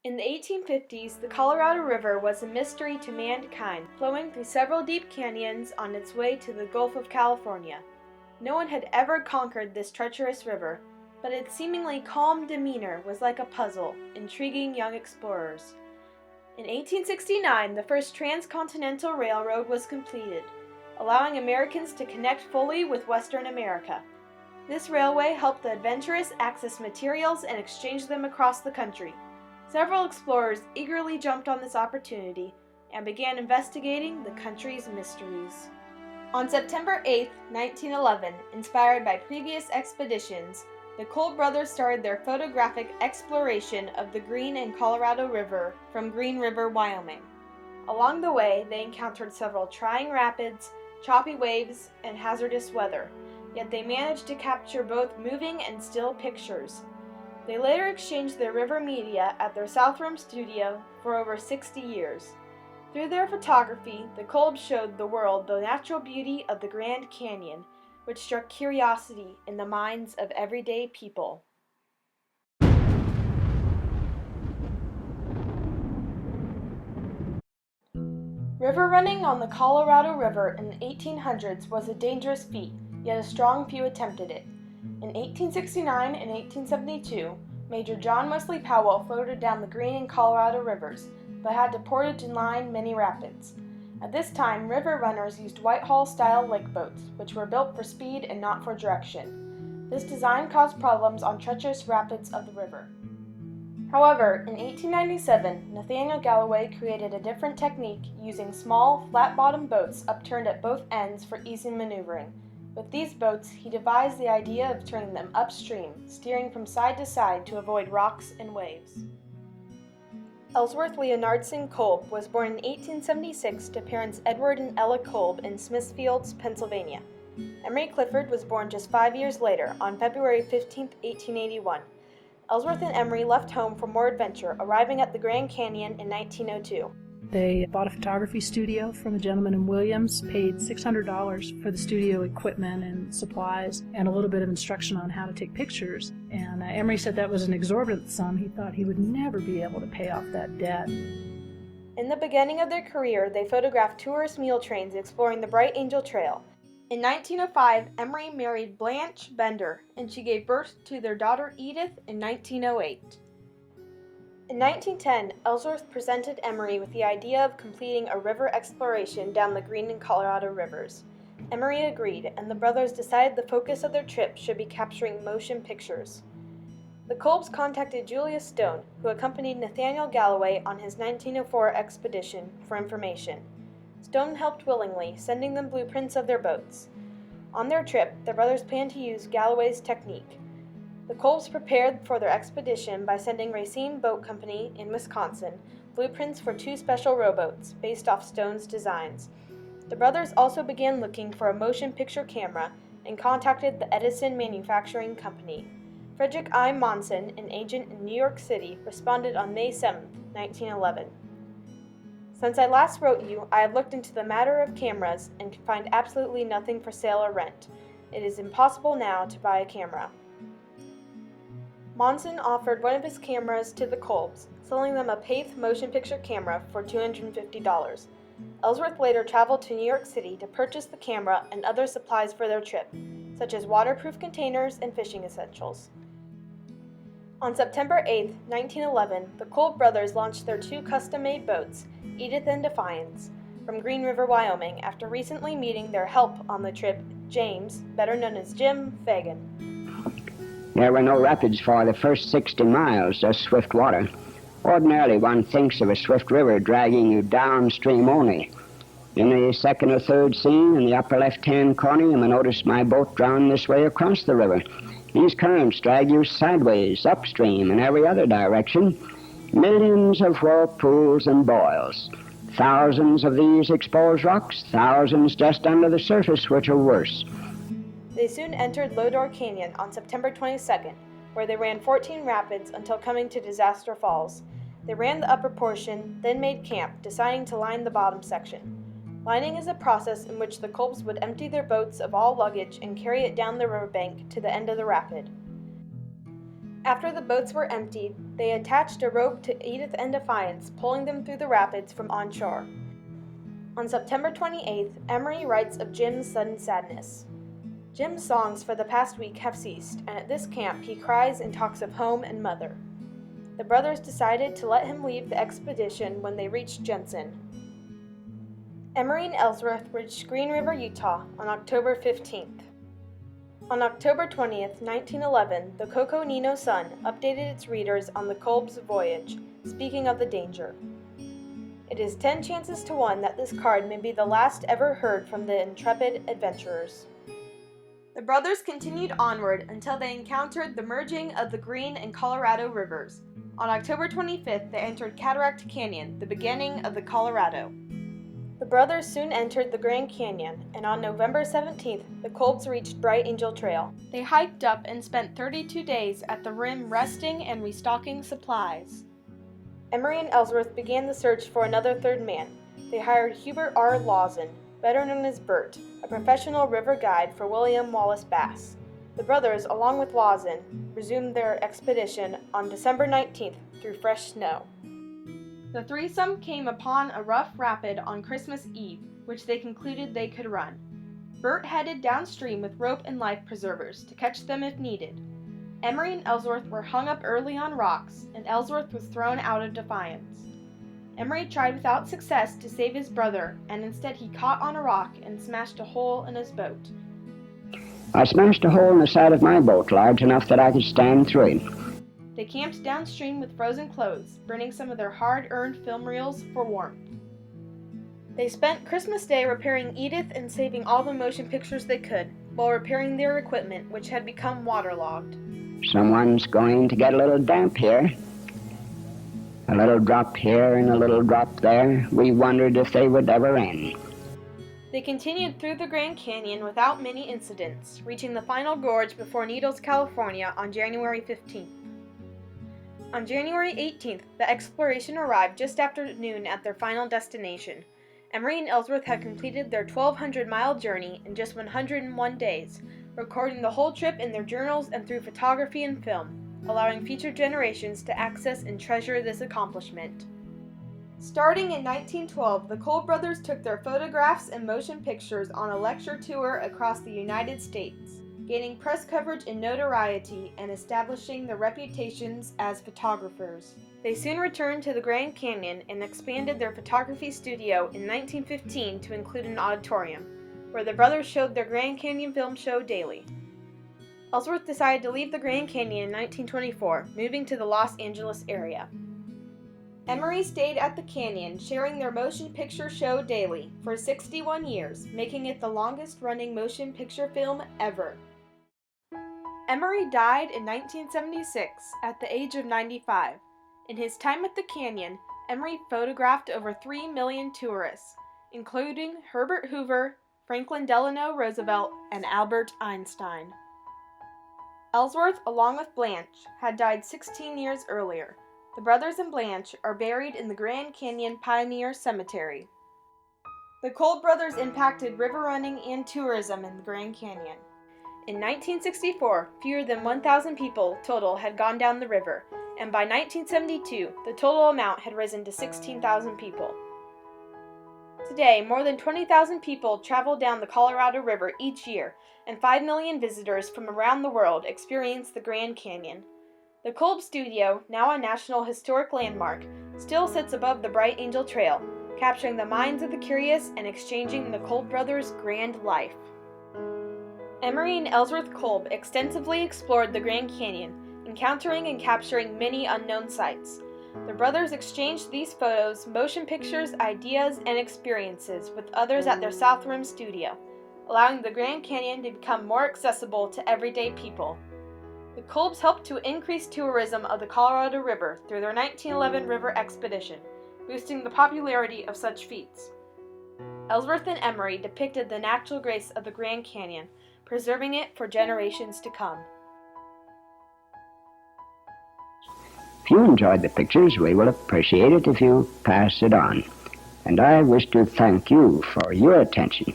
In the 1850s, the Colorado River was a mystery to mankind, flowing through several deep canyons on its way to the Gulf of California. No one had ever conquered this treacherous river, but its seemingly calm demeanor was like a puzzle, intriguing young explorers. In 1869, the first transcontinental railroad was completed, allowing Americans to connect fully with Western America. This railway helped the adventurous access materials and exchange them across the country. Several explorers eagerly jumped on this opportunity and began investigating the country's mysteries. On September 8, 1911, inspired by previous expeditions, the Kolb brothers started their photographic exploration of the Green and Colorado River from Green River, Wyoming. Along the way, they encountered several trying rapids, choppy waves, and hazardous weather, yet they managed to capture both moving and still pictures. They later exchanged their river media at their Southroom studio for over 60 years. Through their photography, the Kolbs showed the world the natural beauty of the Grand Canyon, which struck curiosity in the minds of everyday people. River running on the Colorado River in the 1800s was a dangerous feat, yet a strong few attempted it. In 1869 and 1872, Major John Wesley Powell floated down the Green and Colorado rivers, but had to portage and line many rapids. At this time, river runners used Whitehall-style lake boats, which were built for speed and not for direction. This design caused problems on treacherous rapids of the river. However, in 1897, Nathaniel Galloway created a different technique using small, flat-bottomed boats upturned at both ends for easy maneuvering. With these boats, he devised the idea of turning them upstream, steering from side to side to avoid rocks and waves. Ellsworth Leonardson Kolb was born in 1876 to parents Edward and Ella Kolb in Smithfields, Pennsylvania. Emery Clifford was born just 5 years later, on February 15, 1881. Ellsworth and Emery left home for more adventure, arriving at the Grand Canyon in 1902. They bought a photography studio from a gentleman in Williams, paid $600 for the studio equipment and supplies, and a little bit of instruction on how to take pictures. And Emery said that was an exorbitant sum. He thought he would never be able to pay off that debt. In the beginning of their career, they photographed tourist mule trains exploring the Bright Angel Trail. In 1905, Emery married Blanche Bender, and she gave birth to their daughter Edith in 1908. In 1910, Ellsworth presented Emery with the idea of completing a river exploration down the Green and Colorado rivers. Emery agreed, and the brothers decided the focus of their trip should be capturing motion pictures. The Kolbs contacted Julius Stone, who accompanied Nathaniel Galloway on his 1904 expedition, for information. Stone helped willingly, sending them blueprints of their boats. On their trip, the brothers planned to use Galloway's technique. The Kolbs prepared for their expedition by sending Racine Boat Company in Wisconsin blueprints for 2 special rowboats based off Stone's designs. The brothers also began looking for a motion picture camera and contacted the Edison Manufacturing Company. Frederick I. Monson, an agent in New York City, responded on May 7, 1911. Since I last wrote you, I have looked into the matter of cameras and can find absolutely nothing for sale or rent. It is impossible now to buy a camera. Monson offered one of his cameras to the Kolbs, selling them a Paith motion picture camera for $250. Ellsworth later traveled to New York City to purchase the camera and other supplies for their trip, such as waterproof containers and fishing essentials. On September 8, 1911, the Kolb brothers launched their 2 custom-made boats, Edith and Defiance, from Green River, Wyoming, after recently meeting their help on the trip, James, better known as Jim Fagan. There were no rapids for the first 60 miles, just swift water. Ordinarily, one thinks of a swift river dragging you downstream only. In the second or third scene, in the upper left-hand corner, you may notice my boat drawn this way across the river. These currents drag you sideways, upstream, in every other direction. Millions of whirlpools and boils. Thousands of these exposed rocks, thousands just under the surface, which are worse. They soon entered Lodore Canyon on September 22nd, where they ran 14 rapids until coming to Disaster Falls. They ran the upper portion, then made camp, deciding to line the bottom section. Lining is a process in which the Kolbs would empty their boats of all luggage and carry it down the riverbank to the end of the rapid. After the boats were emptied, they attached a rope to Edith and Defiance, pulling them through the rapids from onshore. On September 28th, Emery writes of Jim's sudden sadness. Jim's songs for the past week have ceased, and at this camp he cries and talks of home and mother. The brothers decided to let him leave the expedition when they reached Jensen. Emery and Ellsworth reached Green River, Utah on October 15th. On October 20th, 1911, the Coco Nino Sun updated its readers on the Kolb's voyage, speaking of the danger. It is 10 chances to 1 that this card may be the last ever heard from the intrepid adventurers. The brothers continued onward until they encountered the merging of the Green and Colorado rivers. On October 25th, they entered Cataract Canyon, the beginning of the Colorado. The brothers soon entered the Grand Canyon, and on November 17th, the Kolbs reached Bright Angel Trail. They hiked up and spent 32 days at the rim resting and restocking supplies. Emery and Ellsworth began the search for another third man. They hired Hubert R. Lawson, better known as Bert, a professional river guide for William Wallace Bass. The brothers, along with Lawson, resumed their expedition on December 19th through fresh snow. The threesome came upon a rough rapid on Christmas Eve, which they concluded they could run. Bert headed downstream with rope and life preservers to catch them if needed. Emery and Ellsworth were hung up early on rocks, and Ellsworth was thrown out of defiance. Emery tried without success to save his brother, and instead he caught on a rock and smashed a hole in his boat. I smashed a hole in the side of my boat large enough that I could stand through it. They camped downstream with frozen clothes, burning some of their hard-earned film reels for warmth. They spent Christmas Day repairing Edith and saving all the motion pictures they could, while repairing their equipment, which had become waterlogged. Someone's going to get a little damp here. A little drop here and a little drop there. We wondered if they would ever end. They continued through the Grand Canyon without many incidents, reaching the final gorge before Needles, California on January 15th. On January 18th, the exploration arrived just after noon at their final destination. Emery and Ellsworth had completed their 1,200-mile journey in just 101 days, recording the whole trip in their journals and through photography and film, allowing future generations to access and treasure this accomplishment. Starting in 1912, the Kolb brothers took their photographs and motion pictures on a lecture tour across the United States, gaining press coverage and notoriety and establishing their reputations as photographers. They soon returned to the Grand Canyon and expanded their photography studio in 1915 to include an auditorium, where the brothers showed their Grand Canyon film show daily. Ellsworth decided to leave the Grand Canyon in 1924, moving to the Los Angeles area. Emery stayed at the canyon, sharing their motion picture show daily for 61 years, making it the longest-running motion picture film ever. Emery died in 1976 at the age of 95. In his time at the canyon, Emery photographed over 3 million tourists, including Herbert Hoover, Franklin Delano Roosevelt, and Albert Einstein. Ellsworth, along with Blanche, had died 16 years earlier. The brothers and Blanche are buried in the Grand Canyon Pioneer Cemetery. The Kolb brothers impacted river running and tourism in the Grand Canyon. In 1964, fewer than 1,000 people total had gone down the river, and by 1972, the total amount had risen to 16,000 people. Today, more than 20,000 people travel down the Colorado River each year, and 5 million visitors from around the world experience the Grand Canyon. The Kolb Studio, now a National Historic Landmark, still sits above the Bright Angel Trail, capturing the minds of the curious and exchanging the Kolb brothers' grand life. Emery and Ellsworth Kolb extensively explored the Grand Canyon, encountering and capturing many unknown sights. The brothers exchanged these photos, motion pictures, ideas, and experiences with others at their South Rim studio, allowing the Grand Canyon to become more accessible to everyday people. The Kolbs helped to increase tourism of the Colorado River through their 1911 river expedition, boosting the popularity of such feats. Ellsworth and Emery depicted the natural grace of the Grand Canyon, preserving it for generations to come. If you enjoyed the pictures, we will appreciate it if you pass it on. And I wish to thank you for your attention.